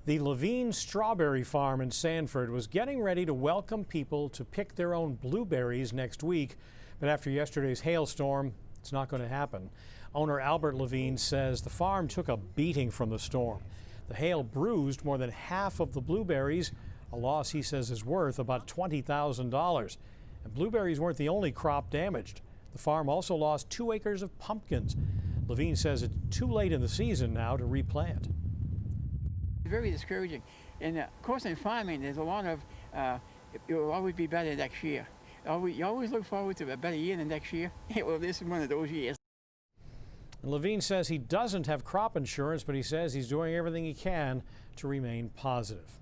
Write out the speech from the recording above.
The Levine Strawberry Farm in Sanford was getting ready to welcome people to pick their own blueberries next week. But after yesterday's hailstorm, it's not going to happen. Owner Albert Levine says the farm took a beating from the storm. The hail bruised more than half of the blueberries, a loss he says is worth about $20,000. And blueberries weren't the only crop damaged. The farm also lost 2 acres of pumpkins. Levine says it's too late in the season now to replant. Very discouraging. And of course in farming there's a lot of, it will always be better next year. You always look forward to a better year than next year. Well, this is one of those years. And Levine says he doesn't have crop insurance, but he says he's doing everything he can to remain positive.